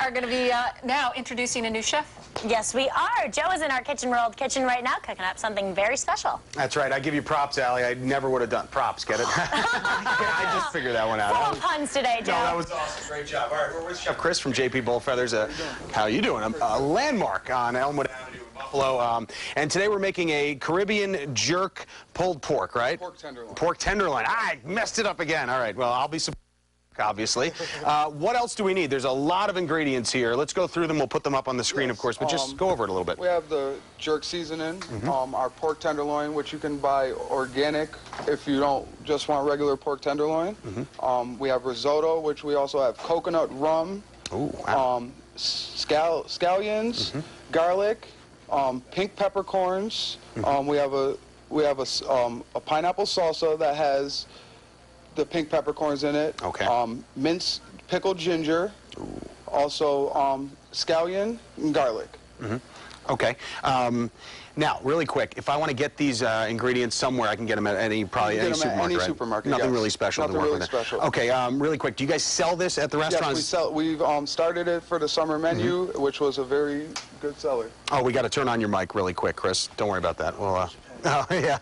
Are going to be now introducing a new chef. Yes, we are. Joe is in our kitchen right now cooking up something very special. That's right. I give you props, Allie. I never would have done props. Get it? I just figured that one out. Full of puns today, Joe. No, that was awesome. Great job. All right, we're with Chef Chris from JP Bullfeathers. How you doing? A landmark on Elmwood Avenue in Buffalo. And today we're making a Caribbean jerk pulled pork, right? Pork tenderloin. Pork tenderloin. I messed it up again. All right. Well, I'll be surprised. Obviously. What else do we need? There's a lot of ingredients here. Let's go through them. We'll put them up on the screen, of course, but just go over it a little bit. We have the jerk seasoning, our pork tenderloin, which you can buy organic if you don't just want regular pork tenderloin. We have risotto, which we also have coconut rum, scallions, garlic, pink peppercorns. We have a pineapple salsa that has the pink peppercorns in it. Okay. Minced pickled ginger. Ooh. Also scallion and garlic. Okay. Now, really quick, if I want to get these ingredients somewhere, I can get them at any supermarket, any right? supermarket. Nothing really special. Nothing really special. Okay. Really quick, do you guys sell this at the restaurants? Yes, we sell. We've started it for the summer menu, which was a very good seller. Oh, we got to turn on your mic really quick, Chris. Don't worry about that. We'll. Oh, yeah.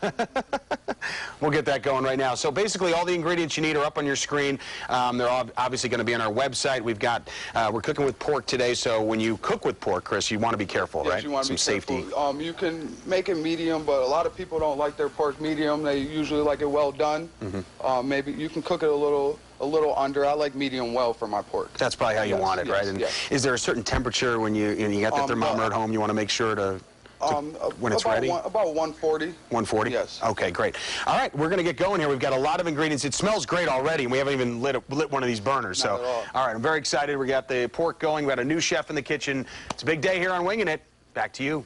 We'll get that going right now. So basically, all the ingredients you need are up on your screen. They're obviously going to be on our website. We're cooking with pork today, so when you cook with pork, Chris, you want to be careful, right? You want to be safety. You can make it medium, but a lot of people don't like their pork medium. They usually like it well done. Maybe you can cook it a little under. I like medium well for my pork. That's probably how you want it, right? And is there a certain temperature when you got the thermometer at home you want to make sure to when it's ready? About 140. 140? Yes. Okay, great. All right, we're going to get going here. We've got a lot of ingredients. It smells great already, and we haven't even lit one of these burners. Not at all right, I'm very excited. We got the pork going. We got a new chef in the kitchen. It's a big day here on Winging It. Back to you.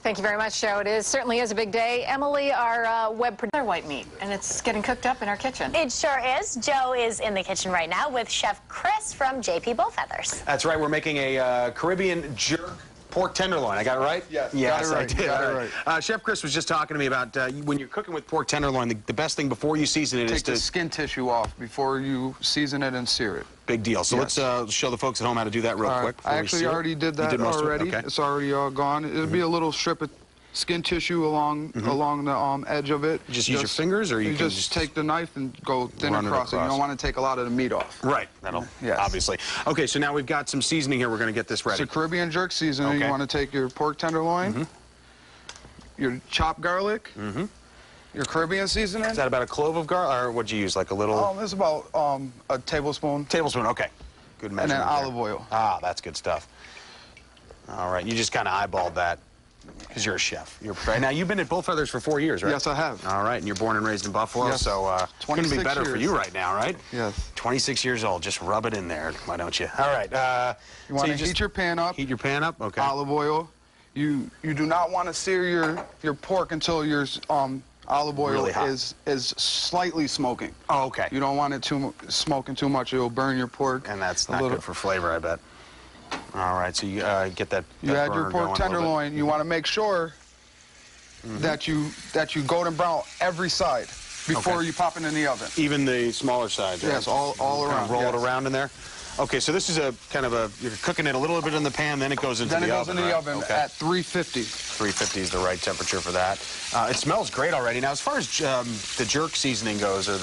Thank you very much, Joe. It certainly is a big day. Emily, our web producer, white meat, and it's getting cooked up in our kitchen. It sure is. Joe is in the kitchen right now with Chef Chris from JP Bullfeathers. That's right. We're making a Caribbean jerk pork tenderloin. I got it right? Yes. Yes, got it right. I did. Got it right. Chef Chris was just talking to me about when you're cooking with pork tenderloin, the best thing before you season it is to take the skin tissue off before you season it and sear it. Big deal. So let's show the folks at home how to do that real quick. I actually already did that already. Okay. It's already all gone. It'll be a little strip of skin tissue along the edge of it. Just use your fingers, or you can just take the knife and go thin across it. You don't want to take a lot of the meat off. Right. That'll obviously. Okay, so now we've got some seasoning here. We're going to get this ready. It's a Caribbean jerk seasoning. Okay. You want to take your pork tenderloin, your chopped garlic, your Caribbean seasoning. Is that about a clove of garlic, or what'd you use? Like a little? It's about a tablespoon. Tablespoon. Okay. Good measurement. And then olive oil. Ah, that's good stuff. All right. You just kind of eyeballed that. Because you're a chef. Now, you've been at Bullfeathers for 4 years, right? Yes, I have. All right, and you're born and raised in Buffalo, yes. So it's going to be better for you right now, right? Yes. 26 years old. Just rub it in there, why don't you? All right. You want to heat your pan up. Heat your pan up? Okay. Olive oil. You do not want to sear your pork until your olive oil really is slightly smoking. Oh, okay. You don't want it smoking too much. It'll burn your pork. And that's not good for flavor, I bet. All right, so you get that. You add your pork tenderloin. You want to make sure that you golden brown every side before you pop it in the oven. Even the smaller sides. Right? Yes, all around. Roll it around in there. Okay, so this is you're cooking it a little bit in the pan, then it goes into the oven. Then it goes in the oven at 350. 350 is the right temperature for that. It smells great already. Now, as far as the jerk seasoning goes, or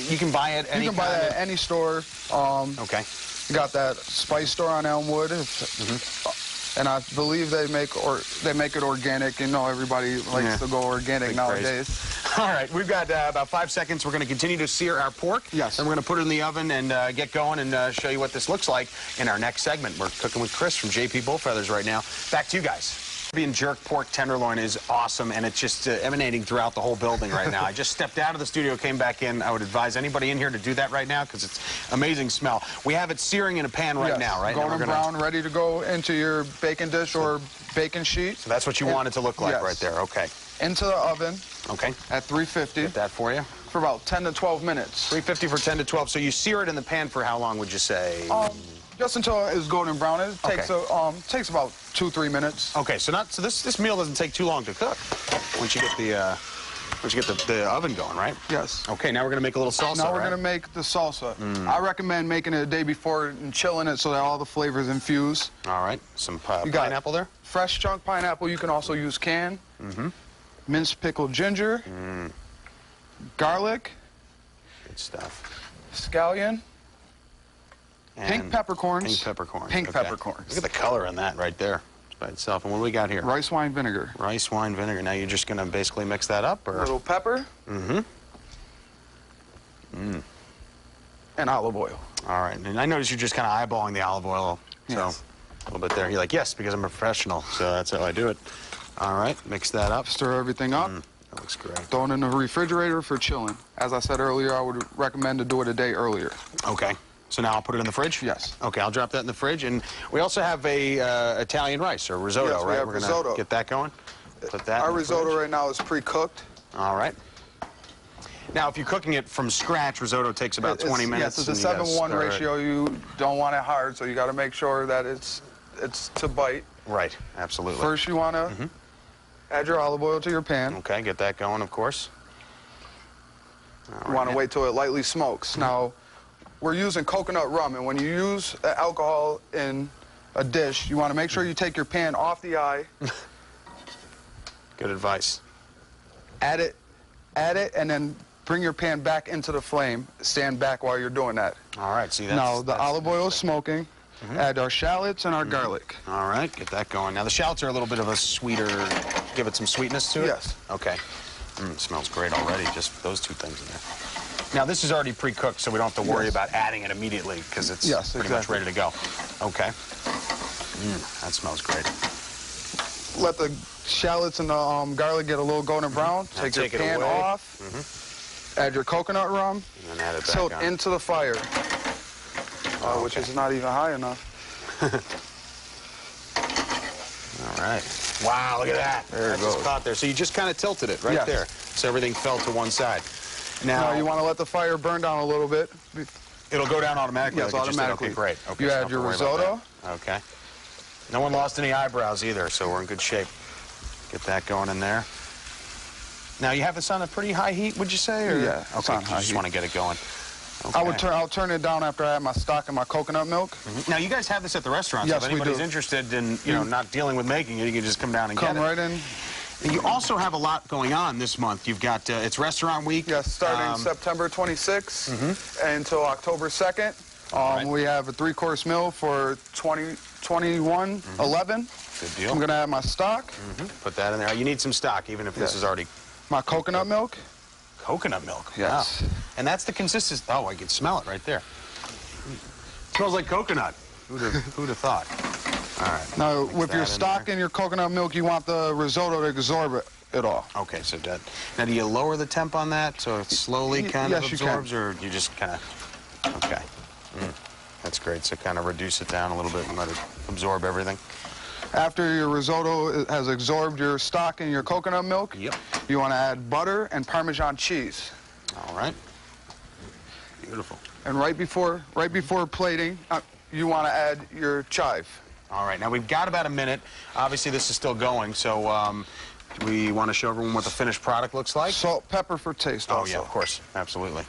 you can buy it. You can buy that at any store. Okay. You got that spice store on Elmwood, and I believe they make it organic. You know, everybody likes to go organic nowadays. All right, we've got about 5 seconds. We're going to continue to sear our pork. Yes. And we're going to put it in the oven and get going and show you what this looks like in our next segment. We're cooking with Chris from JP Bullfeathers right now. Back to you guys. Caribbean jerk pork tenderloin is awesome, and it's just emanating throughout the whole building right now. I just stepped out of the studio, came back in. I would advise anybody in here to do that right now because it's amazing smell. We have it searing in a pan right now, right? Golden brown, ready to go into your baking dish or baking sheet. So that's what you want it to look like right there. Okay. Into the oven. Okay. At 350. Get that for you. For about 10 to 12 minutes. 350 for 10 to 12. So you sear it in the pan for how long, would you say? Just until it's golden brown. It takes takes about 2-3 minutes. Okay, so this meal doesn't take too long to cook once you get the Let's get the oven going, right? Yes. Okay, now we're going to make a little salsa, Now we're right? going to make the salsa. I recommend making it a day before and chilling it so that all the flavors infuse. All right, some You got pineapple there? Fresh chunk pineapple. You can also use canned. Minced pickled ginger. Garlic. Good stuff. Scallion. And Pink peppercorns. Pink peppercorns. Pink okay. peppercorns. Look at the color in that right there by itself. And what do we got here? Rice wine vinegar. Rice wine vinegar. Now you're just going to basically mix that up, or? A little pepper. And olive oil. All right. And I noticed you're just kind of eyeballing the olive oil. So Yes. a little bit there. You're like, yes, because I'm a professional. So that's how I do it. All right. Mix that up. Stir everything up. That looks great. Throw it in the refrigerator for chilling. As I said earlier, I would recommend to do it a day earlier. Okay. So now I'll put it in the fridge? Yes. Okay, I'll drop that in the fridge. And we also have a Italian rice, or risotto, Yes, we right? have We're gonna risotto. get that going. Put that Our in the risotto fridge. right now is pre-cooked. All right. Now, if you're cooking it from scratch, risotto takes about 20 minutes. Yes, it's a and you gotta 7-1 stir it. ratio. You don't want it hard, so you got to make sure that it's to bite. Right, absolutely. First, you want to add your olive oil to your pan. Okay, get that going, of course. You want to wait till it lightly smokes. Now, we're using coconut rum, and when you use alcohol in a dish, you want to make sure you take your pan off the eye, Good advice. add it, and then bring your pan back into the flame. Stand back while you're doing that. All right, see, that's... Now, the olive oil is smoking. Add our shallots and our garlic. All right, get that going. Now, the shallots are a little bit of a sweeter... Give it some sweetness to it? Yes. Okay. Smells great already, just those two things in there. Now, this is already pre-cooked, so we don't have to worry Yes. about adding it immediately, because it's Yes, pretty much exactly. ready to go. Okay. That smells great. Let the shallots and the garlic get a little golden brown. Take your take it pan away. off. Add your coconut rum. And then add it back Tilt on. into the fire, which is not even high enough. All right. Wow, look at that. There it That just goes. caught there. So you just kind of tilted it right Yes. there. So everything fell to one side. Now Now, you want to let the fire burn down a little bit. it'll go down automatically. Yes, like it just did? automatically. Okay, great. Okay, You so add don't your have to worry about risotto. that. Okay. No one lost any eyebrows either, so we're in good shape. Get that going in there. Now, you have this on a pretty high heat, would you say? Or? Yeah, it's okay, on you high just heat. want to get it going. Okay. I'll turn it down after I add my stock and my coconut milk. Now, you guys have this at the restaurant, Yes, so if we anybody's do. interested in, not dealing with making it, you can just come down and Come get it. right in. And you also have a lot going on this month. You've got, it's restaurant week. Yes, starting September 26th until October 2nd. Right. We have a 3-course meal for $21.11. Good deal. I'm going to add my stock, Put that in there. You need some stock, even if this Yes. is already my coconut milk. coconut milk. Yes. Wow. And that's the consistency. Oh, I can smell it right there. Smells like coconut. Who'd have thought? All right. Now, Mix with that your in stock there. and your coconut milk, you want the risotto to absorb it all. Okay, so that. Now, do you lower the temp on that so it slowly kind of yes, you can. absorbs, or you just kind of? Okay. That's great. So kind of reduce it down a little bit and let it absorb everything. After your risotto has absorbed your stock and your coconut milk, Yep. you want to add butter and Parmesan cheese. All right. Beautiful. And right before plating, you want to add your chive. All right. Now we've got about a minute. Obviously, this is still going, so do we want to show everyone what the finished product looks like? Salt, pepper for taste Oh, also. yeah, of course. Absolutely.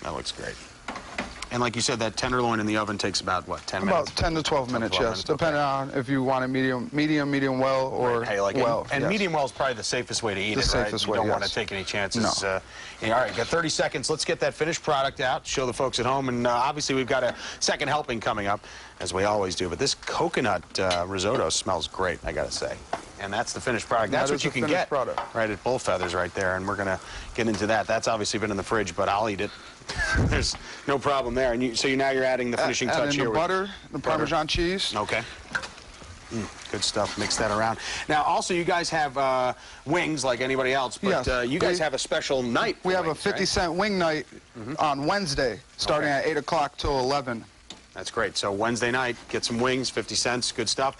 That looks great. And like you said, that tenderloin in the oven takes about, what, 10 About minutes? 10 to 12 minutes, 12 yes. minutes, Depending on if you want it medium well, or How you like it. well. And yes. medium well is probably the safest way to eat The it, right? safest You way, don't want to yes. take any chances. No. Yeah, all right, got 30 seconds. Let's get that finished product out, show the folks at home. And obviously, we've got a second helping coming up, as we always do. But this coconut risotto smells great, I got to say. And that's the finished product. That's That what is you the can finished get product. right at Bull Feathers right there. And we're going to get into that. That's obviously been in the fridge, but I'll eat it. There's no problem there. And so now you're adding the finishing touch Add in here. the with butter, the Parmesan cheese. Okay. Good stuff. Mix that around. Now, also, you guys have wings like anybody else, but Yes. you guys have a special night. We have a wings, right? 50-cent wing night on Wednesday, starting Okay. at 8 o'clock till 11. That's great. So Wednesday night, get some wings, 50 cents, good stuff.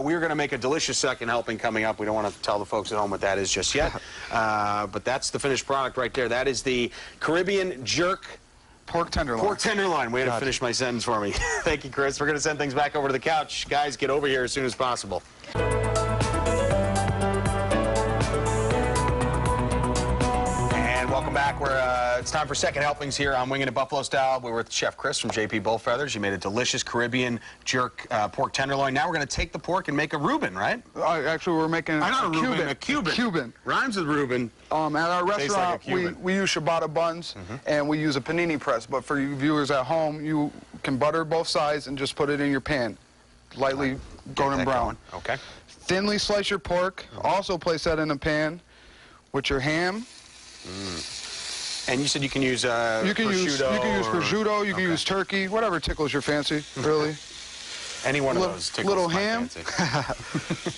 We're going to make a delicious second helping coming up. We don't want to tell the folks at home what that is just yet. But that's the finished product right there. That is the Caribbean jerk Pork tenderloin. pork tenderloin. Way to Gotcha. finish my sentence for me. Thank you, Chris. We're going to send things back over to the couch. Guys, get over here as soon as possible. back. It's time for second helpings here on Winging It Buffalo Style. We're with Chef Chris from JP Bullfeathers. You made a delicious Caribbean jerk pork tenderloin. Now we're going to take the pork and make a Reuben, right? Actually, we're making a Cuban. Cuban. Rhymes with Reuben. At our restaurant, like we use ciabatta buns, and we use a panini press. But for you viewers at home, you can butter both sides and just put it in your pan, lightly golden brown. Okay. Thinly slice your pork. Also place that in a pan with your ham. And you said you can use prosciutto. You can use prosciutto. You can use turkey, whatever tickles your fancy, really. Any one of those tickles. Little my ham. fancy.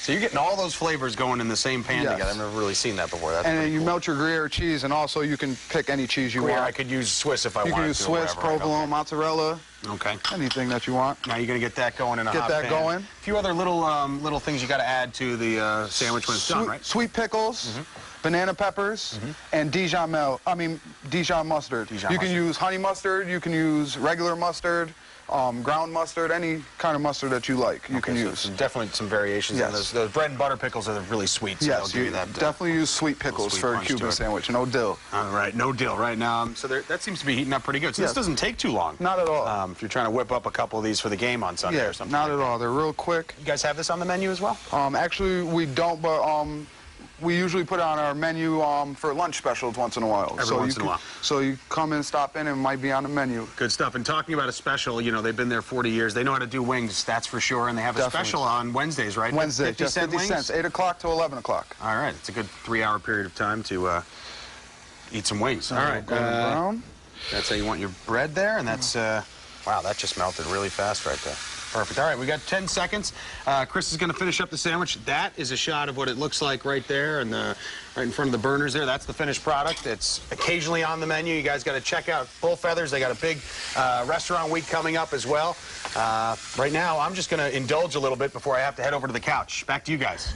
So you're getting all those flavors going in the same pan together. I've never really seen that before. That's and then you cool. melt your Gruyere cheese, and also you can pick any cheese you want. I could use Swiss if I wanted to. You can use Swiss, provolone, mozzarella. Okay. Anything that you want. Now you're going to get that going in a hot pan. Get that going. A few other little things you got to add to the sandwich when it's done, right? Sweet pickles, banana peppers, and Dijon mustard. You can use honey mustard. You can use regular mustard. Ground mustard, any kind of mustard that you like, you can use. Definitely some variations. Yes. Those bread and butter pickles are really sweet, so yes, they'll give you that. Definitely use sweet pickles for a Cuban sandwich. No dill. All right, no dill right now. So that seems to be heating up pretty good. So this doesn't take too long. Not at all. If you're trying to whip up a couple of these for the game on Sunday or something. Not at all. They're real quick. You guys have this on the menu as well? Actually, we don't, but we usually put it on our menu for lunch specials once in a while. Every once in a while. So you come and stop in and it might be on the menu. Good stuff. And talking about a special, you know, they've been there 40 years. They know how to do wings, that's for sure. And they have a special on Wednesdays, right? Wednesday, just 50 cents, 8 o'clock to 11 o'clock. All right. It's a good 3-hour period of time to eat some wings. All right. Brown. That's how you want your bread there. And that's, wow, that just melted really fast right there. Perfect. All right, we got 10 seconds. Chris is going to finish up the sandwich. That is a shot of what it looks like right there, and right in front of the burners there. That's the finished product. It's occasionally on the menu. You guys got to check out Bullfeathers. They got a big restaurant week coming up as well. Right now, I'm just going to indulge a little bit before I have to head over to the couch. Back to you guys.